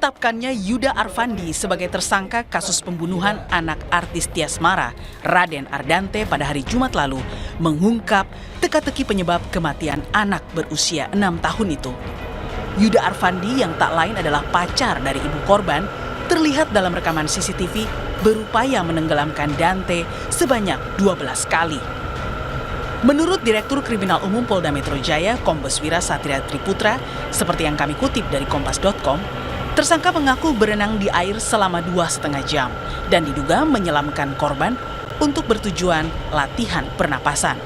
Ditetapkannya Yuda Arfandi sebagai tersangka kasus pembunuhan anak artis Tiasmara, Raden Ardante pada hari Jumat lalu, mengungkap teka-teki penyebab kematian anak berusia 6 tahun itu. Yuda Arfandi yang tak lain adalah pacar dari ibu korban, terlihat dalam rekaman CCTV berupaya menenggelamkan Dante sebanyak 12 kali. Menurut Direktur Kriminal Umum Polda Metro Jaya, Kombes Wira Satria Triputra, seperti yang kami kutip dari kompas.com, tersangka mengaku berenang di air selama 2,5 jam dan diduga menyelamkan korban untuk bertujuan latihan pernapasan.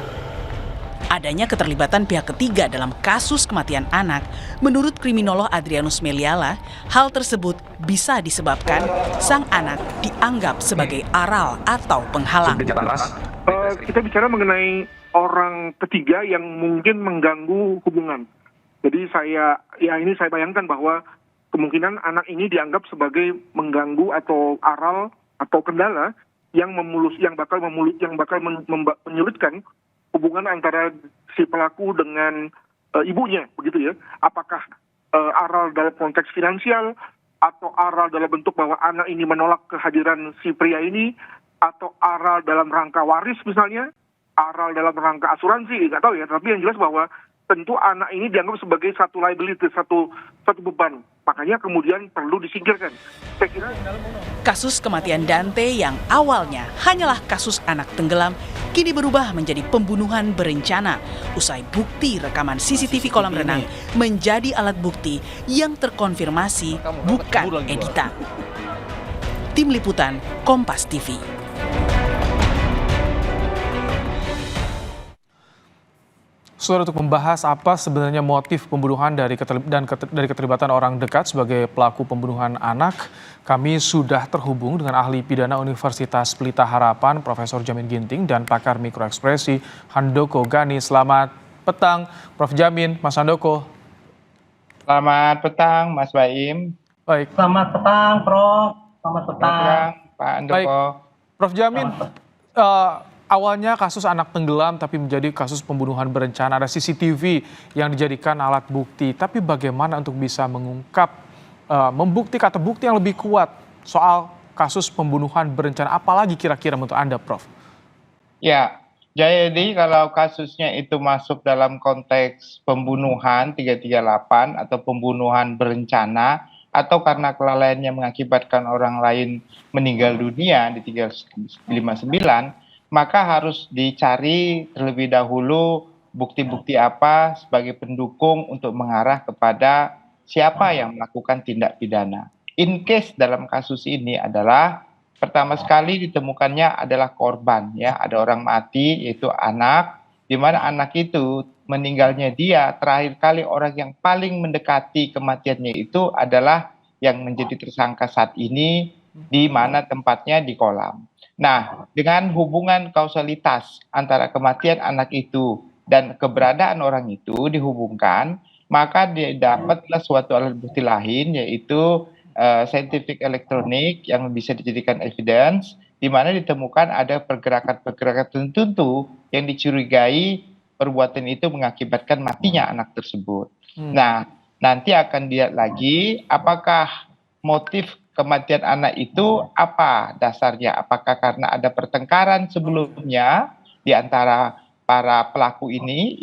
Adanya keterlibatan pihak ketiga dalam kasus kematian anak, menurut kriminolog Adrianus Meliala, hal tersebut bisa disebabkan sang anak dianggap sebagai aral atau penghalang. Kita bicara mengenai orang ketiga yang mungkin mengganggu hubungan. Jadi saya bayangkan bahwa kemungkinan anak ini dianggap sebagai mengganggu atau aral atau kendala yang bakal menyulitkan hubungan antara si pelaku dengan ibunya, begitu ya. Apakah aral dalam konteks finansial atau aral dalam bentuk bahwa anak ini menolak kehadiran si pria ini, atau aral dalam rangka waris misalnya, aral dalam rangka asuransi, nggak tahu ya. Tapi yang jelas bahwa tentu anak ini dianggap sebagai satu liability, satu beban. Makanya kemudian perlu disingkirkan. Saya kira kasus kematian Dante yang awalnya hanyalah kasus anak tenggelam, kini berubah menjadi pembunuhan berencana. Usai bukti rekaman CCTV kolam renang menjadi alat bukti yang terkonfirmasi bukan editan. Tim Liputan Kompas TV. Saudara, untuk membahas apa sebenarnya motif pembunuhan dari keterlibatan orang dekat sebagai pelaku pembunuhan anak, kami sudah terhubung dengan ahli pidana Universitas Pelita Harapan, Profesor Jamin Ginting, dan pakar mikroekspresi Handoko Gani. Selamat petang, Prof. Jamin, Mas Handoko. Selamat petang, Mas Baim. Baik. Selamat petang, Prof. Selamat petang, Pak Handoko. Baik, Prof. Jamin. Awalnya kasus anak tenggelam tapi menjadi kasus pembunuhan berencana. Ada CCTV yang dijadikan alat bukti. Tapi bagaimana untuk bisa mengungkap, membuktikan atau bukti yang lebih kuat soal kasus pembunuhan berencana? Apalagi kira-kira menurut Anda, Prof? Ya, jadi kalau kasusnya itu masuk dalam konteks pembunuhan 338 atau pembunuhan berencana, atau karena kelalaiannya mengakibatkan orang lain meninggal dunia di 359, maka harus dicari terlebih dahulu bukti-bukti apa sebagai pendukung untuk mengarah kepada siapa yang melakukan tindak pidana. In case dalam kasus ini adalah pertama sekali ditemukannya adalah korban, ya, ada orang mati yaitu anak, di mana anak itu meninggalnya dia terakhir kali orang yang paling mendekati kematiannya itu adalah yang menjadi tersangka saat ini, di mana tempatnya di kolam. Nah, dengan hubungan kausalitas antara kematian anak itu dan keberadaan orang itu dihubungkan, maka didapatlah suatu alat bukti lain, yaitu scientific elektronik yang bisa dijadikan evidence, di mana ditemukan ada pergerakan-pergerakan tertentu yang dicurigai perbuatan itu mengakibatkan matinya anak tersebut. Nah, nanti akan dilihat lagi apakah motif kematian anak itu apa dasarnya? Apakah karena ada pertengkaran sebelumnya di antara para pelaku ini,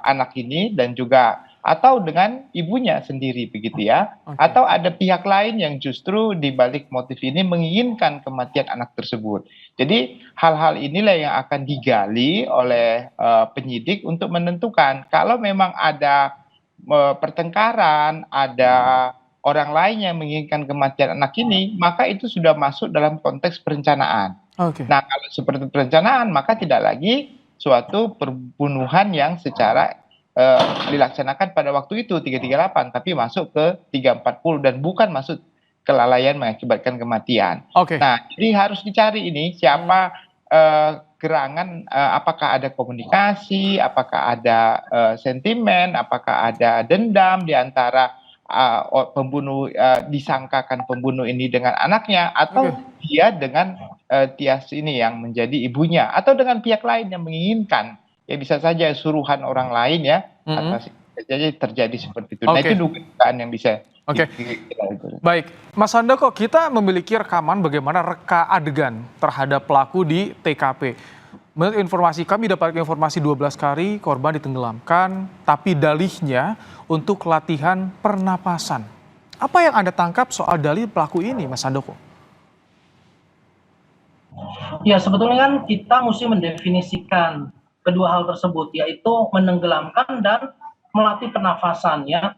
anak ini, dan juga atau dengan ibunya sendiri, begitu ya? Atau ada pihak lain yang justru di balik motif ini menginginkan kematian anak tersebut. Jadi hal-hal inilah yang akan digali oleh penyidik untuk menentukan kalau memang ada pertengkaran, ada orang lain yang menginginkan kematian anak ini, maka itu sudah masuk dalam konteks perencanaan. Nah, kalau seperti perencanaan, maka tidak lagi suatu pembunuhan yang secara dilaksanakan pada waktu itu 338, tapi masuk ke 340 dan bukan masuk kelalaian mengakibatkan kematian. Nah, jadi harus dicari ini siapa gerangan, apakah ada komunikasi, apakah ada sentimen, apakah ada dendam di antara pembunuh, disangkakan pembunuh ini dengan anaknya, atau dia dengan Tias ini yang menjadi ibunya, atau dengan pihak lain yang menginginkan, ya bisa saja suruhan orang lain ya, atas bisa jadi terjadi seperti itu. Nah Oke. itu dugaan yang bisa Oke. Baik, Mas Handoko, kita memiliki rekaman bagaimana reka adegan terhadap pelaku di TKP. Menurut informasi kami dapat informasi 12 kali korban ditenggelamkan, tapi dalihnya untuk latihan pernapasan. Apa yang Anda tangkap soal dalih pelaku ini, Mas Handoko? Ya, sebetulnya kan kita mesti mendefinisikan kedua hal tersebut, yaitu menenggelamkan dan melatih pernafasan ya.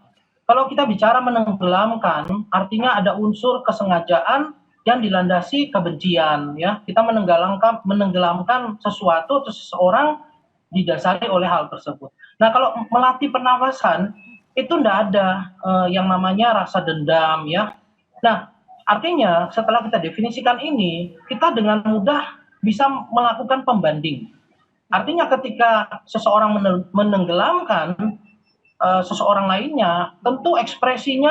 Kalau kita bicara menenggelamkan, artinya ada unsur kesengajaan yang dilandasi kebencian ya. Kita menenggelamkan sesuatu atau seseorang didasari oleh hal tersebut. Nah, kalau melatih pernafasan itu tidak ada yang namanya rasa dendam ya. Nah, artinya setelah kita definisikan ini, kita dengan mudah bisa melakukan pembanding. Artinya ketika seseorang menenggelamkan seseorang lainnya, tentu ekspresi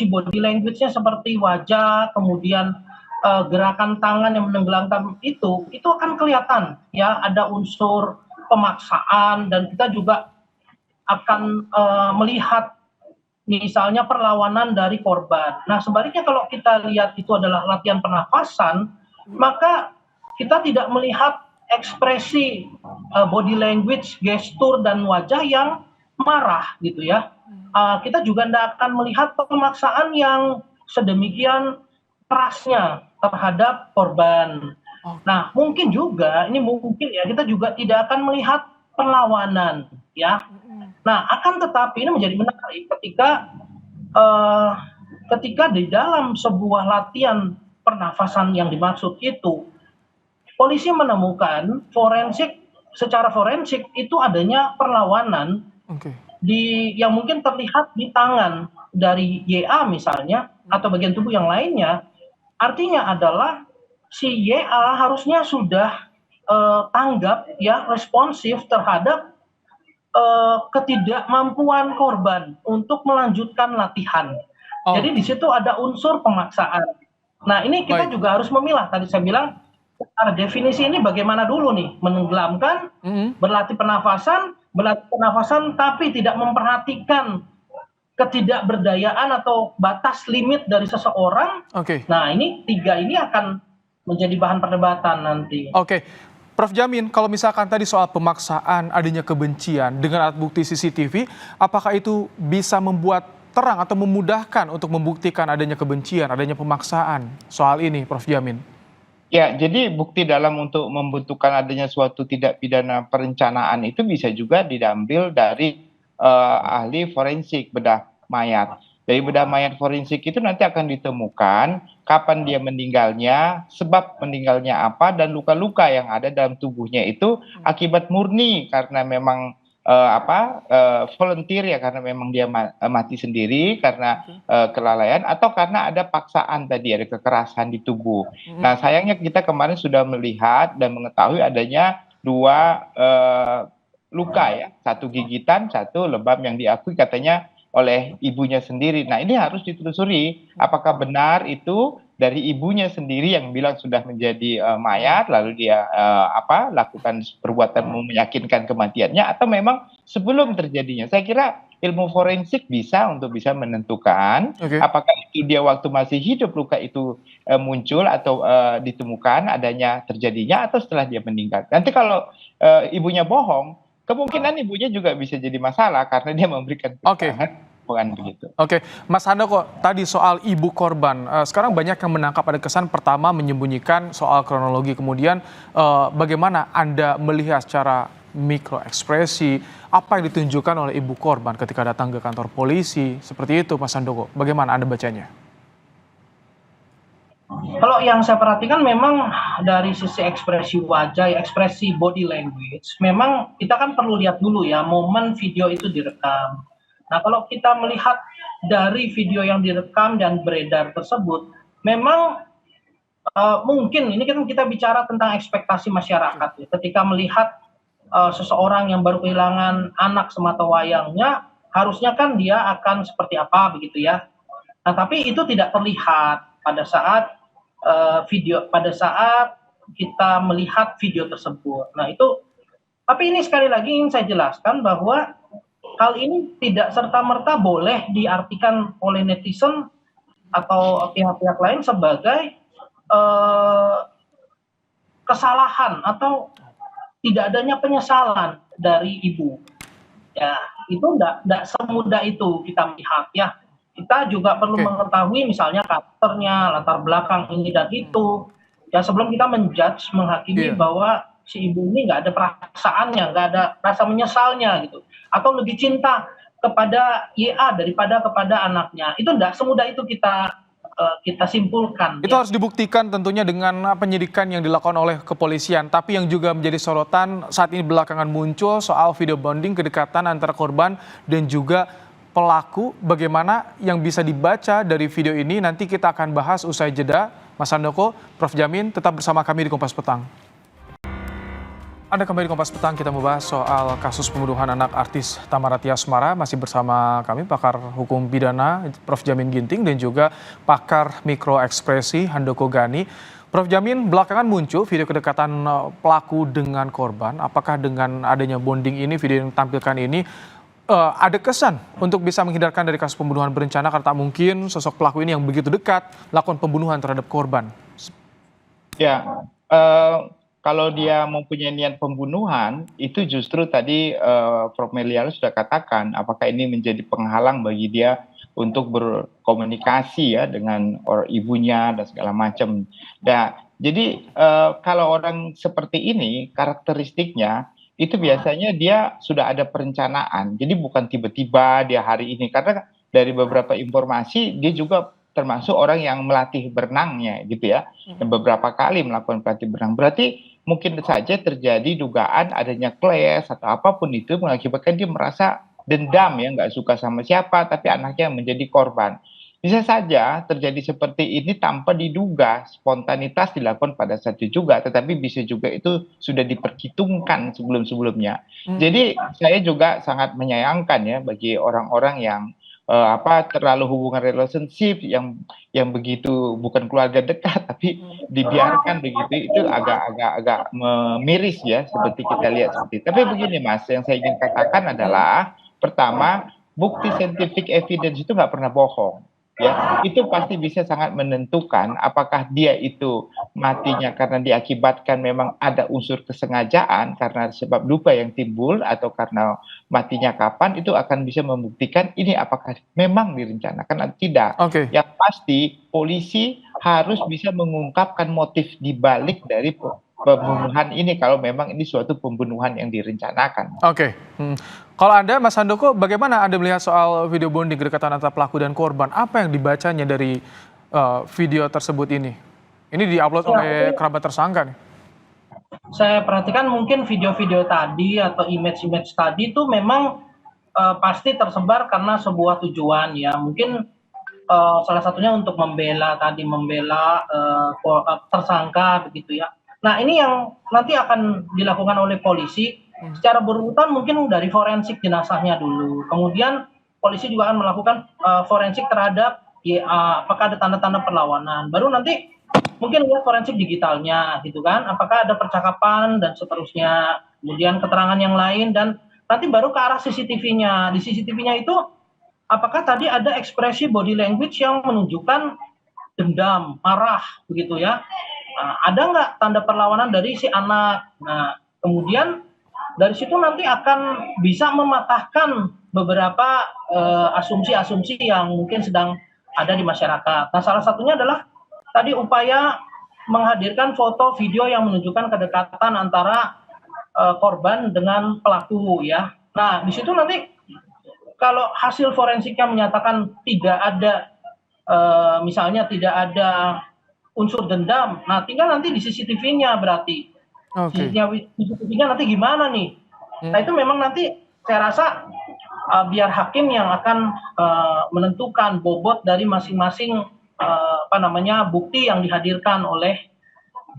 body language-nya seperti wajah, kemudian gerakan tangan yang menenggelamkan itu akan kelihatan ya, ada unsur pemaksaan, dan kita juga akan melihat misalnya perlawanan dari korban. Nah, sebaliknya kalau kita lihat itu adalah latihan pernafasan, maka kita tidak melihat ekspresi body language, gestur, dan wajah yang marah gitu ya. Kita juga tidak akan melihat pemaksaan yang sedemikian kerasnya terhadap korban. Nah, mungkin juga, ini mungkin ya, kita juga tidak akan melihat perlawanan ya. Nah, akan tetapi ini menjadi menarik ketika di dalam sebuah latihan pernafasan yang dimaksud itu, polisi menemukan secara forensik itu adanya perlawanan yang mungkin terlihat di tangan dari YA misalnya, atau bagian tubuh yang lainnya. Artinya adalah si YA harusnya sudah tanggap ya, responsif terhadap ketidakmampuan korban untuk melanjutkan latihan. Jadi di situ ada unsur pemaksaan. Nah, ini kita juga harus memilah. Tadi saya bilang secara definisi ini bagaimana dulu nih, menenggelamkan, berlatih pernafasan tapi tidak memperhatikan ketidakberdayaan atau batas limit dari seseorang. Nah, ini tiga ini akan menjadi bahan perdebatan nanti. Prof Jamin, kalau misalkan tadi soal pemaksaan, adanya kebencian dengan alat bukti CCTV, apakah itu bisa membuat terang atau memudahkan untuk membuktikan adanya kebencian, adanya pemaksaan soal ini, Prof Jamin? Ya, jadi bukti dalam untuk membutuhkan adanya suatu tindak pidana perencanaan itu bisa juga diambil dari ahli forensik bedah mayat. Dari bedah mayat forensik itu nanti akan ditemukan kapan dia meninggalnya, sebab meninggalnya apa, dan luka-luka yang ada dalam tubuhnya itu akibat murni karena memang volunteer ya, karena memang dia mati sendiri karena kelalaian, atau karena ada paksaan tadi, ada kekerasan di tubuh. Nah, sayangnya kita kemarin sudah melihat dan mengetahui adanya dua luka ya, satu gigitan, satu lebam yang diakui katanya oleh ibunya sendiri. Nah, ini harus ditelusuri apakah benar itu dari ibunya sendiri yang bilang sudah menjadi mayat, lalu dia lakukan perbuatan meyakinkan kematiannya, atau memang sebelum terjadinya. Saya kira ilmu forensik bisa menentukan apakah itu dia waktu masih hidup luka itu muncul atau ditemukan adanya terjadinya, atau setelah dia meninggal. Nanti kalau ibunya bohong, kemungkinan ibunya juga bisa jadi masalah karena dia memberikan keterangan bukan begitu. Mas Handoko, tadi soal ibu korban, sekarang banyak yang menangkap ada kesan pertama menyembunyikan soal kronologi, kemudian bagaimana Anda melihat secara mikro ekspresi apa yang ditunjukkan oleh ibu korban ketika datang ke kantor polisi, seperti itu Mas Handoko, bagaimana Anda bacanya? Kalau yang saya perhatikan memang dari sisi ekspresi wajah, ekspresi body language, memang kita kan perlu lihat dulu ya momen video itu direkam. Nah, kalau kita melihat dari video yang direkam dan beredar tersebut, memang mungkin ini kan kita bicara tentang ekspektasi masyarakat ya. Ketika melihat seseorang yang baru kehilangan anak sematawayangnya, harusnya kan dia akan seperti apa begitu ya. Nah, tapi itu tidak terlihat pada saat pada saat kita melihat video tersebut. Nah, itu, tapi ini sekali lagi ingin saya jelaskan bahwa hal ini tidak serta-merta boleh diartikan oleh netizen atau pihak-pihak lain sebagai kesalahan atau tidak adanya penyesalan dari ibu. Ya, itu enggak semudah itu kita melihat ya. Kita juga perlu mengetahui misalnya karakternya, latar belakang ini dan itu. Ya sebelum kita menjudge, menghakimi bahwa si ibu ini nggak ada perasaannya, nggak ada rasa menyesalnya gitu. Atau lebih cinta kepada YA daripada kepada anaknya. Itu enggak semudah itu kita simpulkan. Itu harus dibuktikan tentunya dengan penyidikan yang dilakukan oleh kepolisian. Tapi yang juga menjadi sorotan saat ini belakangan muncul soal video bonding kedekatan antara korban dan juga pelaku. Bagaimana yang bisa dibaca dari video ini nanti kita akan bahas usai jeda. Mas Handoko, Prof. Jamin tetap bersama kami di Kompas Petang. Anda kembali di Kompas Petang, kita membahas soal kasus pembunuhan anak artis Tamara Tiasmara. Masih bersama kami pakar hukum pidana Prof. Jamin Ginting dan juga pakar mikroekspresi Handoko Gani. Prof. Jamin, belakangan muncul video kedekatan pelaku dengan korban. Apakah dengan adanya bonding ini, video yang ditampilkan ini ada kesan untuk bisa menghindarkan dari kasus pembunuhan berencana karena tak mungkin sosok pelaku ini yang begitu dekat melakukan pembunuhan terhadap korban? Ya, kalau dia mempunyai niat pembunuhan, itu justru tadi Prof. Meliala sudah katakan, apakah ini menjadi penghalang bagi dia untuk berkomunikasi ya dengan ibunya dan segala macam. Nah, jadi kalau orang seperti ini, karakteristiknya itu biasanya dia sudah ada perencanaan. Jadi bukan tiba-tiba dia hari ini, karena dari beberapa informasi dia juga termasuk orang yang melatih berenangnya gitu ya, dan beberapa kali melakukan pelatih berenang. Berarti mungkin saja terjadi dugaan adanya clash atau apapun itu mengakibatkan dia merasa dendam ya, nggak suka sama siapa, tapi anaknya menjadi korban. Bisa saja terjadi seperti ini tanpa diduga, spontanitas dilakukan pada saat itu juga, tetapi bisa juga itu sudah diperhitungkan sebelum-sebelumnya. Jadi saya juga sangat menyayangkan ya bagi orang-orang yang terlalu hubungan relationship yang begitu bukan keluarga dekat tapi dibiarkan begitu, itu agak miris ya seperti kita lihat seperti itu. Tapi begini Mas, yang saya ingin katakan adalah pertama, bukti scientific evidence itu nggak pernah bohong. Ya, itu pasti bisa sangat menentukan apakah dia itu matinya karena diakibatkan memang ada unsur kesengajaan karena sebab luka yang timbul atau karena matinya kapan, itu akan bisa membuktikan ini apakah memang direncanakan atau tidak. Yang pasti polisi harus bisa mengungkapkan motif dibalik dari pembunuhan ini kalau memang ini suatu pembunuhan yang direncanakan. Kalau Anda, Mas Handoko, bagaimana Anda melihat soal video bonding kedekatan antara pelaku dan korban? Apa yang dibacanya dari video tersebut ini? Ini diupload oleh kerabat tersangka nih. Saya perhatikan mungkin video-video tadi atau image-image tadi itu memang pasti tersebar karena sebuah tujuan ya. Mungkin salah satunya untuk membela tersangka begitu ya. Nah ini yang nanti akan dilakukan oleh polisi secara berurutan, mungkin dari forensik jenazahnya dulu. Kemudian polisi juga akan melakukan forensik terhadap apakah ada tanda-tanda perlawanan. Baru nanti mungkin lihat forensik digitalnya gitu kan. Apakah ada percakapan dan seterusnya. Kemudian keterangan yang lain dan nanti baru ke arah CCTV-nya. Di CCTV-nya itu apakah tadi ada ekspresi body language yang menunjukkan dendam, marah begitu ya. Ada nggak tanda perlawanan dari si anak? Nah, kemudian dari situ nanti akan bisa mematahkan beberapa asumsi-asumsi yang mungkin sedang ada di masyarakat. Nah, salah satunya adalah tadi upaya menghadirkan foto video yang menunjukkan kedekatan antara korban dengan pelaku ya. Nah, di situ nanti kalau hasil forensiknya menyatakan tidak ada misalnya tidak ada unsur dendam, nah tinggal nanti di CCTV-nya berarti. CCTV-nya nanti gimana nih? Nah itu memang nanti saya rasa biar hakim yang akan menentukan bobot dari masing-masing bukti yang dihadirkan oleh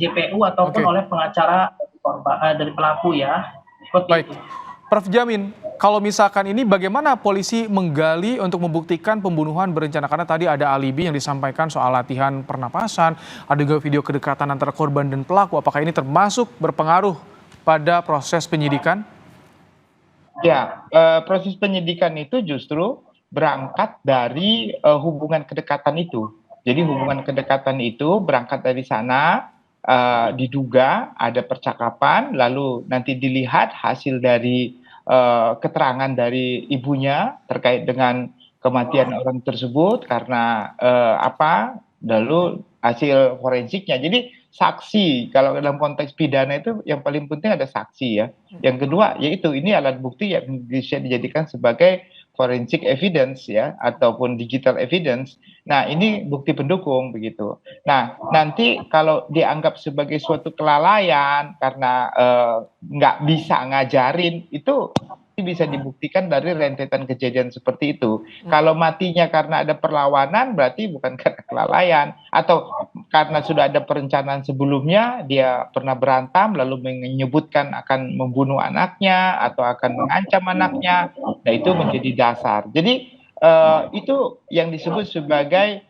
JPU ataupun oleh pengacara dari pelaku ya. Seperti itu. Prof. Jamin, kalau misalkan ini bagaimana polisi menggali untuk membuktikan pembunuhan berencana? Karena tadi ada alibi yang disampaikan soal latihan pernapasan, ada juga video kedekatan antara korban dan pelaku. Apakah ini termasuk berpengaruh pada proses penyidikan? Ya, proses penyidikan itu justru berangkat dari hubungan kedekatan itu. Jadi hubungan kedekatan itu berangkat dari sana, diduga ada percakapan, lalu nanti dilihat hasil dari keterangan dari ibunya terkait dengan kematian orang tersebut karena apa, lalu hasil forensiknya. Jadi saksi, kalau dalam konteks pidana itu yang paling penting ada saksi ya. Yang kedua yaitu ini alat bukti yang bisa dijadikan sebagai forensic evidence ya, ataupun digital evidence. Nah, ini bukti pendukung begitu. Nah, nanti kalau dianggap sebagai suatu kelalaian karena nggak bisa ngajarin, itu bisa dibuktikan dari rentetan kejadian seperti itu. Kalau matinya karena ada perlawanan, berarti bukan karena kelalaian, atau karena sudah ada perencanaan sebelumnya, dia pernah berantam lalu menyebutkan akan membunuh anaknya atau akan mengancam anaknya. Nah, itu menjadi dasar. Jadi itu yang disebut sebagai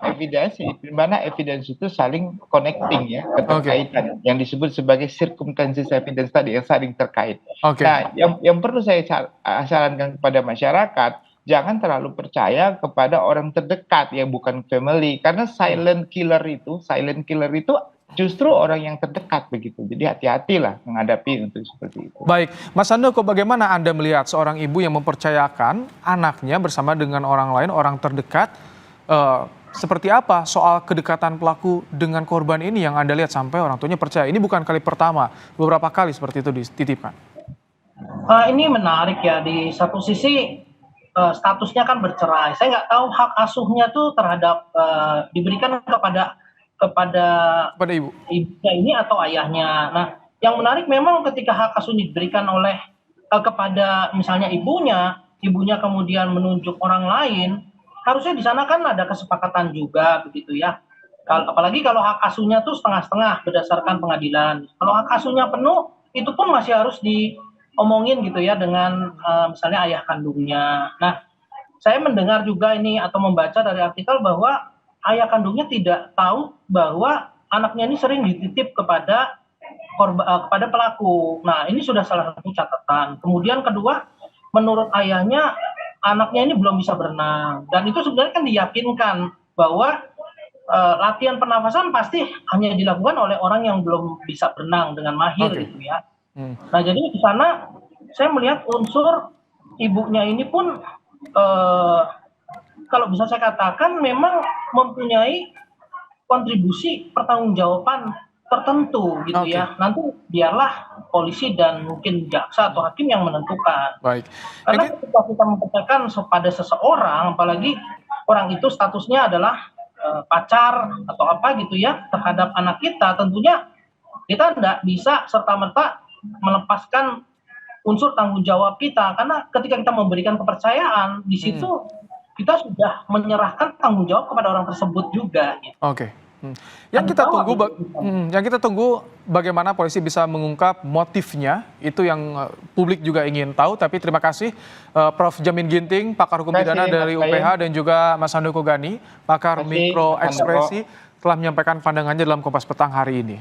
evidence, di mana evidence itu saling connecting ya, keterkaitan, yang disebut sebagai circumstances evidence tadi, yang saling terkait. Nah, yang perlu saya sarankan kepada masyarakat, jangan terlalu percaya kepada orang terdekat yang bukan family, karena silent killer itu justru orang yang terdekat begitu. Jadi hati-hatilah menghadapi untuk seperti itu. Baik, Mas Handoko, bagaimana Anda melihat seorang ibu yang mempercayakan anaknya bersama dengan orang lain, orang terdekat, seperti apa soal kedekatan pelaku dengan korban ini yang Anda lihat sampai orang tuanya percaya? Ini bukan kali pertama, beberapa kali seperti itu dititipkan. Ini menarik ya, di satu sisi statusnya kan bercerai. Saya nggak tahu hak asuhnya tuh terhadap diberikan kepada ibu. Ibunya ini atau ayahnya. Nah, yang menarik memang ketika hak asuh diberikan oleh kepada misalnya ibunya kemudian menunjuk orang lain, harusnya di sana kan ada kesepakatan juga begitu ya. Apalagi kalau hak asuhnya tuh setengah-setengah berdasarkan pengadilan. Kalau hak asuhnya penuh, itu pun masih harus diomongin gitu ya dengan misalnya ayah kandungnya. Nah, saya mendengar juga ini atau membaca dari artikel bahwa ayah kandungnya tidak tahu bahwa anaknya ini sering dititip kepada pelaku. Nah, ini sudah salah satu catatan. Kemudian kedua, menurut ayahnya anaknya ini belum bisa berenang, dan itu sebenarnya kan diyakinkan bahwa latihan pernafasan pasti hanya dilakukan oleh orang yang belum bisa berenang dengan mahir gitu ya. Nah, jadi di sana saya melihat unsur ibunya ini pun kalau bisa saya katakan memang mempunyai kontribusi pertanggungjawaban tertentu gitu ya. Nanti biarlah polisi dan mungkin jaksa atau hakim yang menentukan. Baik. Karena ketika kita mempercayakan pada seseorang, apalagi orang itu statusnya adalah pacar atau apa gitu ya terhadap anak kita, tentunya kita tidak bisa serta-merta melepaskan unsur tanggung jawab kita, karena ketika kita memberikan kepercayaan di situ kita sudah menyerahkan tanggung jawab kepada orang tersebut juga. Gitu. Oke. Yang kita tunggu bagaimana polisi bisa mengungkap motifnya, itu yang publik juga ingin tahu. Tapi terima kasih Prof. Jamin Ginting, pakar hukum pidana dari UPH, dan juga Mas Handoko Gani, pakar mikro ekspresi, telah menyampaikan pandangannya dalam Kompas Petang hari ini.